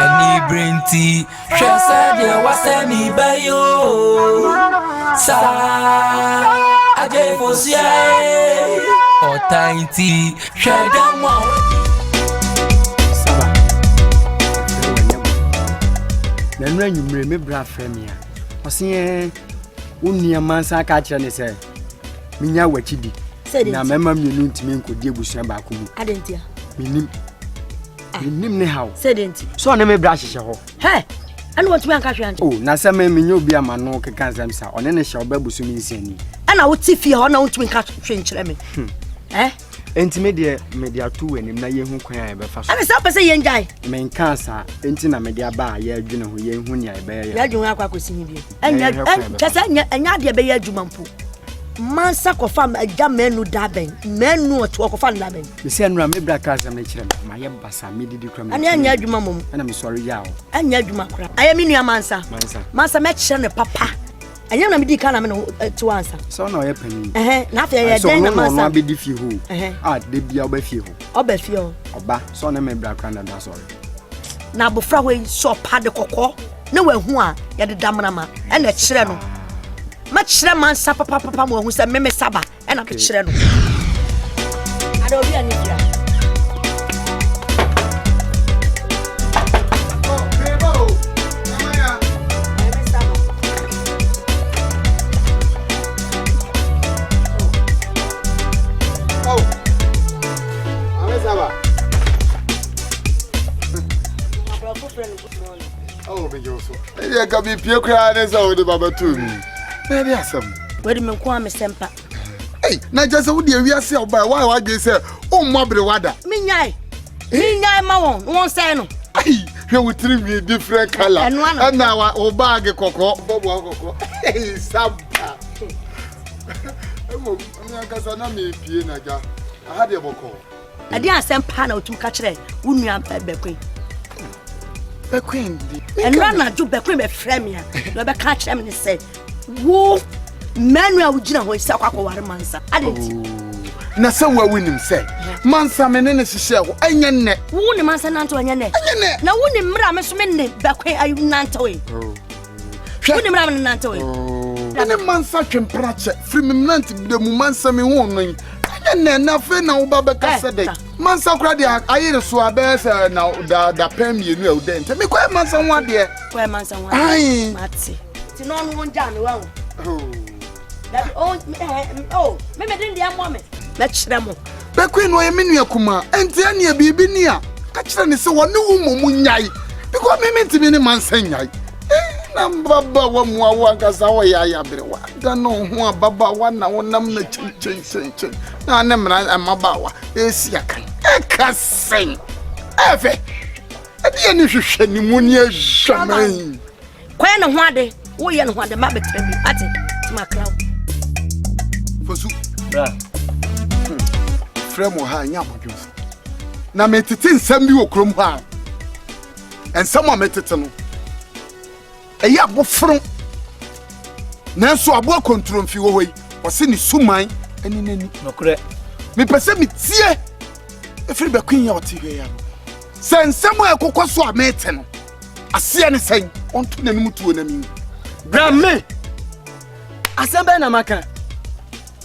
Any brain tea, Shasa, dear, was me by you. Sa, Aje Fosua, or Tiny, Shadam. Then when you remember Femia, was here, only a man's a catcher and say, Minya Wachidi. Said it. Now, Mamma, you need to make good deal with Shambaku. I didn't hear. Minim how. Said it. So I never brush your Hey, and what me catch you? Oh, Nasa may me be a man, no can say, on any shall babu soon send. And I would see fear on out to catch French. Eh? Intimate media 2 and in my young cry by fast. And stop say young guy. Main cancer, Intina media bar, ye, you know, ye, when you bear. You are quite seeing you. And just and Yadia Bay Jumampu. Man sack of farm a jam men who dabbing, men know to walk of fun labbing. The same Rammy Blackers and nature, my yabassa, midi crumb. And then you mamma, and I'm sorry, yaw. And you macra. I am in your mansa. Mansa match and a papa. And you're not be to answer. So no happening. Nothing. I don't be diffy who. Ah, they be a befu. Or befio. Or ba, so name black and that's all. Now, before we saw pad the cocoa, nowhere who are the damanama and the children. Much man sapa papa who said Meme Saba and a children. I don't be any here. Oh, be Joseph. I can be pure crying as old about two. Maybe I some. Where do you call me, Semper? Hey, not just a dear, we are self by why they say, oh, Mabry Wada. Minyai, Mawon, won't say no. Hey, you will treat me different color. And now I obey a cocoa, Bobo. Hey, Samba. I'm Casanami, Pianaga. I had a vocal. I didn't send panel to catch it. Wouldn't you have Bequin? Bequin, and run not to Bequin a Fremia. Never catch them and said, woo, Manuel Gina, who is Sakako Mansa. I didn't. Now, somewhere winning say, Mansa Menesis shell, and your neck. Wounded Mansa Nanto and your neck. Now, wouldn't Mramas Mende, Bequin, I Nantoy. Wouldn't Ram Nantoy. And a Mansa can pratchett, free me nanti, the Mumansa me warning. And then nothing now, Baba Cassade. Mansa Cradia, I ain't so a bear now, the pen you know, then tell me where Mansa one dear. Where Mansa one? Aye, Matty. To no one down well. Oh, maybe didn't the moment. Let's them. Bequin, why Minia Kuma, and Tania be near. Catch them so one no munyai. Because me meant to be a man saying, Baba, one more work as our yaya. Don't know who Baba one now, number change. No, never I'm a bawa. Yes, yakan. I can't sing. Ever. At the end, you should pneumonia shaman. When and one day, we and one the mabbit at it to my crowd. Fosua. Fremo ha nyabo juice. Na metitin sambi okrom ha. And someone metitin. Eya bofron. Na so abo control fi wo hoi. Wose ni suman ani nani. Nokre. Me pese me tie. Efri Bequin ya oti hwe ya. Sen semo ekokoso a mete no. Ase ne sen. Onto nanim tuo nanim. Bra me. Asembe na maka.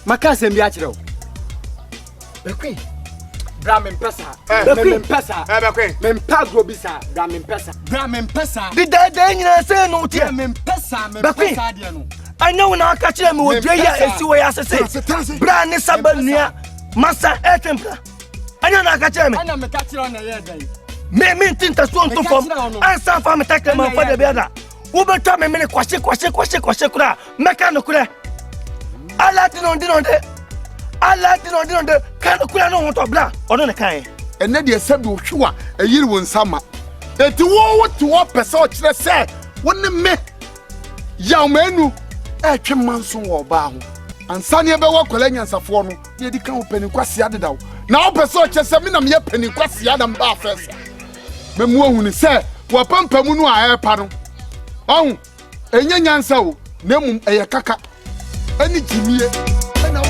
Maka asembi a kire wo. Bequin. Bra me mpesa. Me mpesa. Bequin. Me mpa go bisa. Bra me mpesa. Bra me mpesa. Di dede nyina se no tie. Me mpesa de no. I know na aka kire me wo dwe ya esi wo ya sese. Bra ne sabanua masa etempla. Anya na aka kire me. Ana me ka kire na ye dan. Me tinta so nto fom. Ansa fa me takle man fa de biada. Wo beto me me kwashe kura. Meka no kura. Ala dinonde. Allah dino kan kula no hoto bla ono ne kan ene de sabi ohwa ayiri won sama eti wo to wo pese o kire se woni me ya manu e twe manso wo ba ho ansane e be wo kola nyansafo no ye di kan opani kwase adedawo na wo pese o kire se me na me pani kwase adam ba first me mu ohun se wo pampamu no a e pa no ohun enya nyansa wo na mum eye kaka ani jimie na wo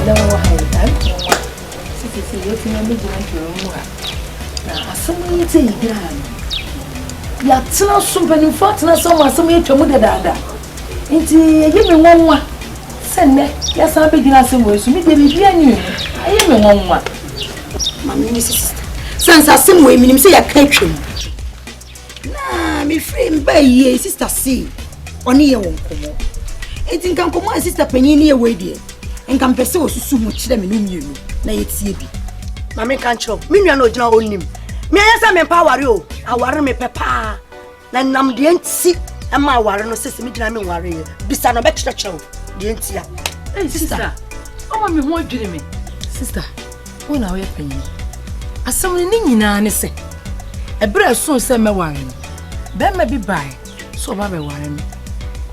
madam wa hai dan sisi yoti na meji na tro mu ha na asamu yete yidra ya tena sumpani fatna so ma asamu yetwa mu dada nti ye me nwanwa senne ya sa be gina asamu esu mi de bibia nyi aye me nwanwa mami ni sister sense asamu e minim se ya ka twem na me frame ba ye sister see oni ye wonkomo enti nkan komo sister panyin ni ye wedie nkan pese osusu mu kire me no mienu na yetie bi mami kan chiro me nua na ogina onim me ayesa me pa aware o aware me pepa na nam de enti ama aware no sese me gina me ware ye bisa no be kire de enti ya sister o me ho adwire me sister wona we panyin asam ni nyina ne se ebere so se me ware no be ma bi bai so ba be ware me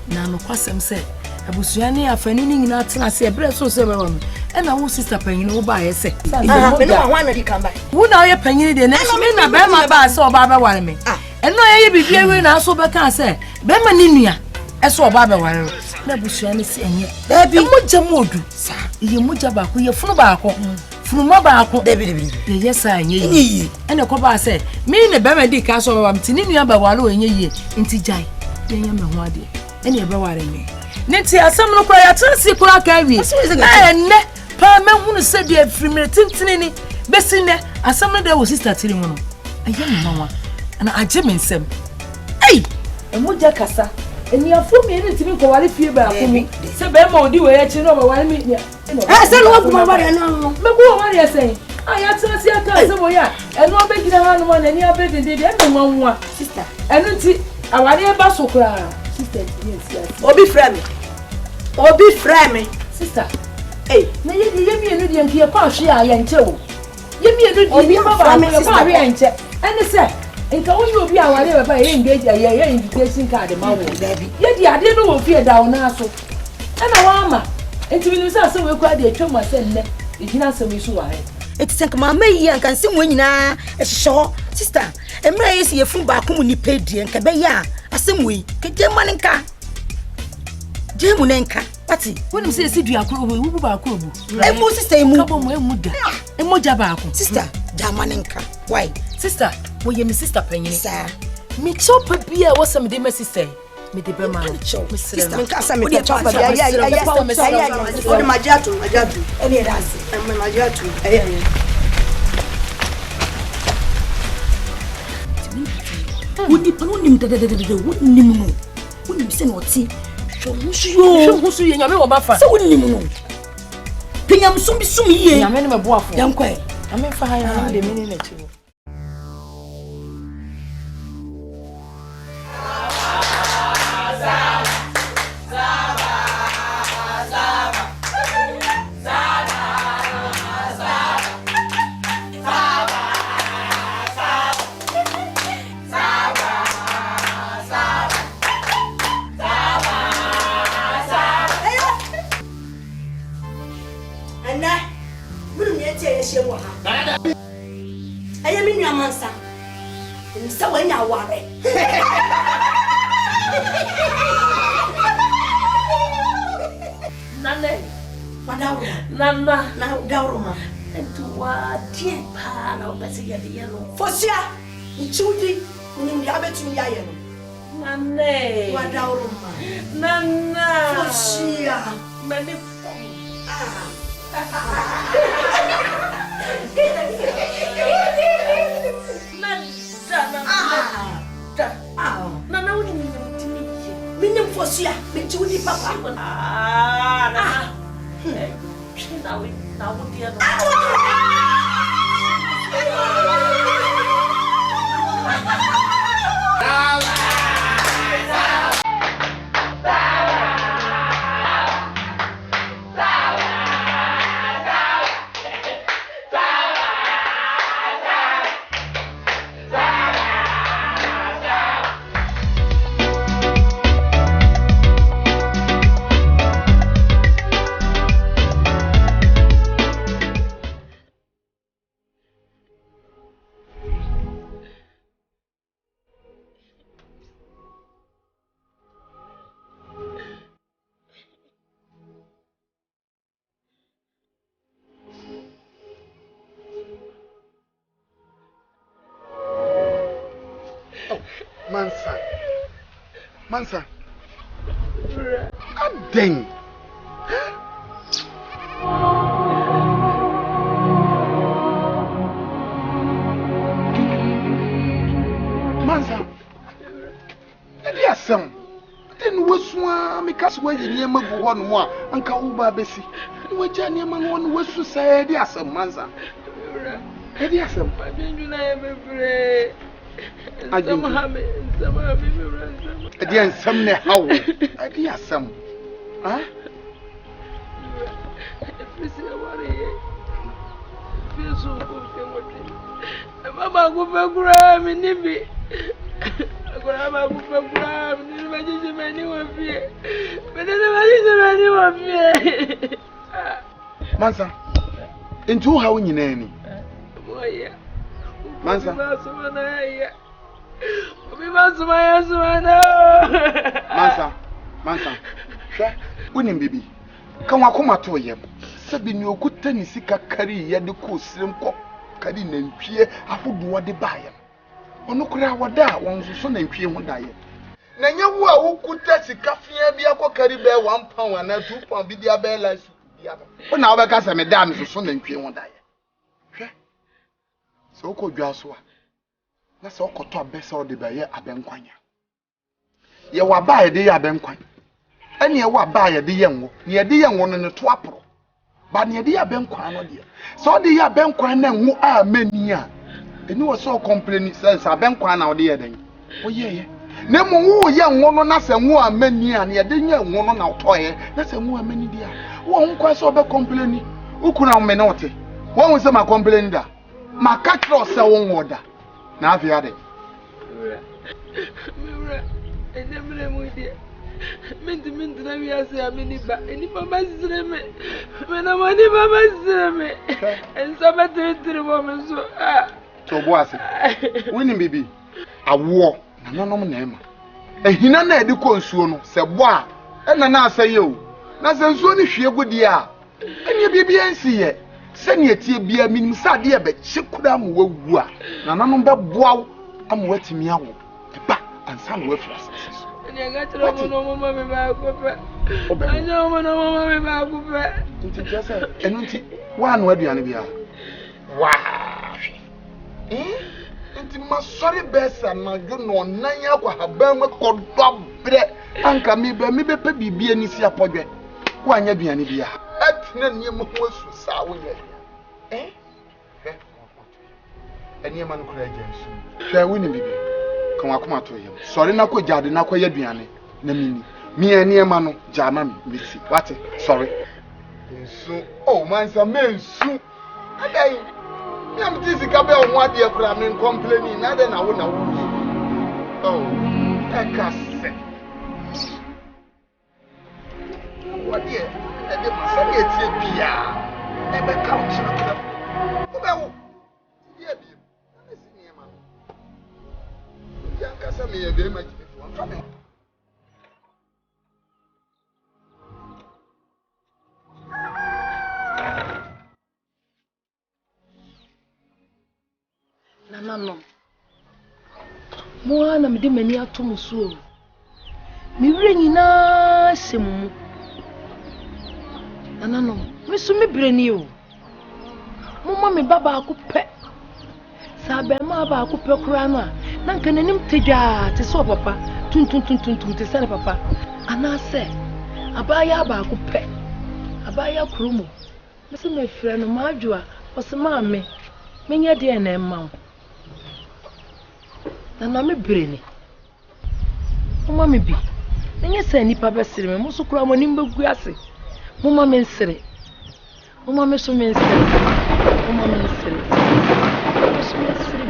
na no kwasem se abusua ne afani ni nyina tena se ebere so se me ware me e na wo sister panyin wo ba ye se me no wa na di kan bai wo na ye panyin de na me na be ma ba se oba be ware me e no ye bibia we na so be kan se be ma ni nua e so oba be ware na abusua ne se enye dabi mo jamu odu sa ye mo jaba ko ye funu ba ko funuma ba ko dabi ye yesa enye yi ene ko ba se me ne be ma di ka so ba mti ni nua ba ware enye yi nti jai ye nya me ho ade ene e be ware me nti asam no kwa ya transi kura ka wi ene pa me hunu se de afrimire tintini ni besine asam no de wo sister tiri mu no aye me mama ana aje me nsem e mo ja kasa eni afo me ni timi ko ware fie ba ko mi se be ma odi we ya chi no ba ware mi se no ko ma ware no me ko ware ya sen aya transi aka se bo ya eno be gina ha no na ni abedi de de me nwa sister eno ti aware ba so kura sister ti yes obi frame me sister na ye mi enu de nkie kwa hwe a ye nche wo ye mi enu de ma ba me kwa hwe a nche ene se nka woni obi a ware baba ye engage ye invitation card ma wo ye di ade no wo fie da wo na so ena wa ama enti bi nsa se we kwa de atwa ma se nne igina se we so wa he eti senka ma mayi an kan se mo nyina ehyeho sister emra ye se ye fun ba ko mu ni pedie nka be ya asem we ke je ma nka je mu nka pati woni se si dua kro wo bu ba kro bu emu sister emu kabo mo emu da emu ja ba ko sister ja ma nka why sister wo ye mi sister panyin sa mi chopa bia wo se me de ma sister me de be ma sister nka sa me chopa ya o de majiatu eni edasi me majiatu wudi panu nim de nim no wudi se no ti Husu ye nyame wo ba fa se wonni mu no pinyam sum bi sum ye nyame ne mebo afo yankwa nyame fa ha ya de mini na chiwo aye mi nua mansa nsa wanya ware nane wadawo nana na dawroma entu wa die pa na obese ya de yelo Fosua nchudi ni abetu ya ye no nane wadawroma nana Fosua mani Nana woni mtimi minim Fosua mechudi papa nana china we na wodi ya Mansa. Adeng. Mansa. Ediasem. Den wasua mikas wa yie magu ho no a anka wo ba besi. Ni waja ne ma no wasu sa ediasem mansa. Ediasem. Adwenduna ye bebre. Adwenduna. Ediasem ne hawo. Ediasem. Ha? Mama go bagura mi nibi. Agora mama go bagura mi nibi majiji mani wo fie. Bedene majiji mani wo fie. Mansa. Into how nyina ni. Moya. Mansa. Basumana ya. Obi basumaya sumana. Mansa. Hwe, wonim bibi. Kan wakoma to yem. Sabi ni okuta ni sika kari ya de ko sirem ko. Kadi nantwie afodo de baayem. Ono kura wada wonsoso nantwie ho daye. Na nya wo a wokuta sika fia bia ko kari be 1 pound na 2 pound bi dia be la su bia. Ona wo be ka se me da me soso nantwie ho daye. Hwe. So ko dwa so a. Na se okoto abesa o de baye abenkwanya. Ye wa baaye de ya abenkwanya. Ene ye wa baaye de ye nwo. Ne ye de ye nwo no ne to apro. Ba ne de ya benkwan no de. So de ya benkwan na nwo a mani a. Eni wo so complain sense abenkwan na o de ye den. O ye. Na mo wo ye nwo no na se nwo a mani a ne de nya nwo no na otoye. Na se nwo a mani dia. Wo nkwa so be complain. Ukuna me na ote. Wo hu se ma complain da. Ma ka tro se wo nwo da. Na afia de. Mira. Enemre mu dia. Minti na wiase ameni ba eni baba zreme mena mani baba zreme enso betiri bo meso to bo ase wini bibi awo na nonom na ema ehina na edi ko nsuo no se bo a ena na asaye o na se nsuo ni hwie gudi a eni bibi ensi ye se ne etie bia minim sa de e be chekura mo wawu a na nonom be boaw am watimi awo eba ansa no wafrasa Negatro no mama me ba kupe. Anya mama me ba kupe. Nti jasa enunti wa no aduane bia. Wa. Nti masori besa na ju no nan akwa haban me kodobre. Anka me be pe bibie ni si apodwe. Wa anya aduane bia. Atina ne mo ho asu sa wo ye. Eni ma no kura ajansu. Hwe wo ni bibi. Kan wakoma to yem sori na ko jade na ko yaduane na mini mi ani ema no jama mi meti wate sorry ensu oh mansa mensu adai mi am tisi ka be ho ade akura me complain na de na wo oh ekase wadi e de masani etie bia e be ka o chira wo be wo ye bi Yankasa me very much before. I'm coming. No. Mo na me de mani atom so. Me wure nyina semu. No. Me so me breni o. Mo ma me baba akopɛ. Sabe ma ba akopɛ kura no a. Nanka nanim tedwa te so papa tuntun te sene papa anase abaya ba akopɛ abaya kromo me se me frɛ no maadwoa o se ma me menya de na emma na me breni o ma me bi enye se nipa be sere me mo so kura mo nim begu ase mo ma me nsere o ma me so me nsere o ma me nsere o so me nsere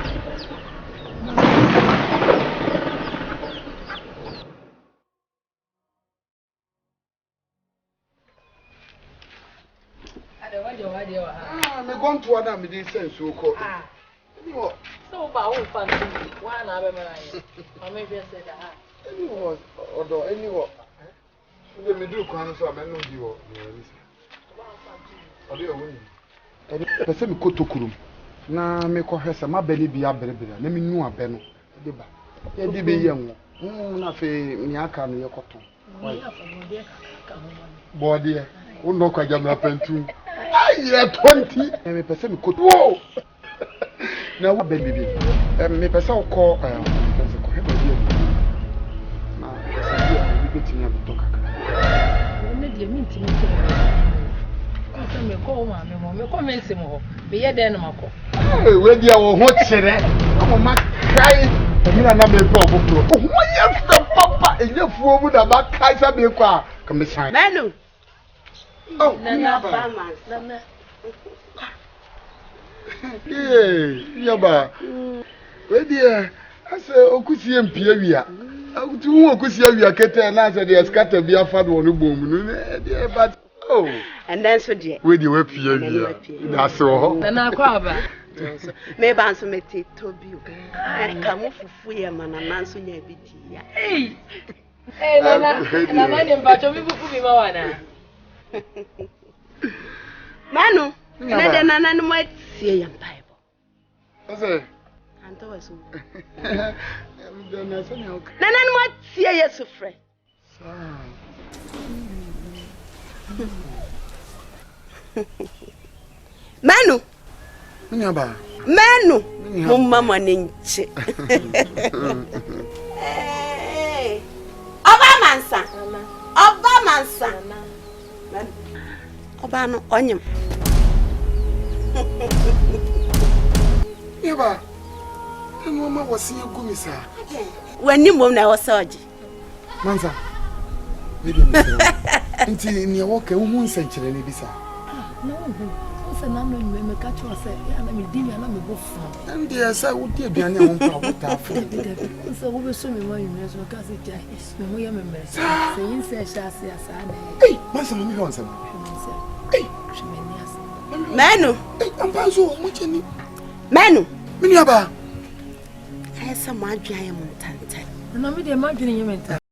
me gone to other me dey sense so ko anyway so ba ho fan wa na be mara ye o me be say da anyway anyway we me do kwan so me no di wo odo wo ni pese me kotokurum na me ko hwese ma bele bia berebere na me nu abe no de ba Ya di be yem. Na fe mi aka no yekoto. Body. Uno kwa jamna pentu. Ai ya 20. Me pese mi koto. Na wa be bibi. Me pese ko pese ko heba bi. Na pese bi bi tinya bi to kaka. Me de mi ntimi to. Asa me ko ma me ko me nsem ho. Me ye den no mako. We dia wo ho kire. Ko ma kai. Emina na me pe obofro. Ho ye fe papa enye fuo mu na ba kai sa be kwa. Ka me shine. Manu. Oh, Nana Bama. Nana. Yaba. We dia ase okusie mpia wia. Tu hu okusie wia kete na ase de scatter bia fa do no bom no dia but oh. And then so dear. We dia we pia wia. That's all. Nana kwa ba. Me ban so meti tobi o. E ka mo fufu ye mana nanso nya bidi ya. Nana ni mbacho mi fufu mi mawana. Manu, na de nana no mo tie ya Bible. Ase. Anto waso. Nana so nya ok. Nana no mo tie Yesu frɛ. Manu. Nyaba. Manu. Mo mama nenche. Oba mansa. Oba mansa. Oba no onyem. Nyaba. Mama wasi gumisa. Wani mom na wosaji. Mansa. Nti ni awoke hu nsenkyere ne bisa. No. Se na no me ka cho se ya na me di ya na me go fa. Ndi esa wo di aduane a wo mpa wo ta fa. Se wo be so me ma yumi so ka se jai. Me ho ya me mere. Se yin se sha se asa na. Ei, mansa mami ho nsem. Ei, shimeni asa. Manu. Ei, ampa so mo cheni. Manu. Mini aba. Esa ma adwan ya mo ntanta. Na me de ma dwene nyem nta.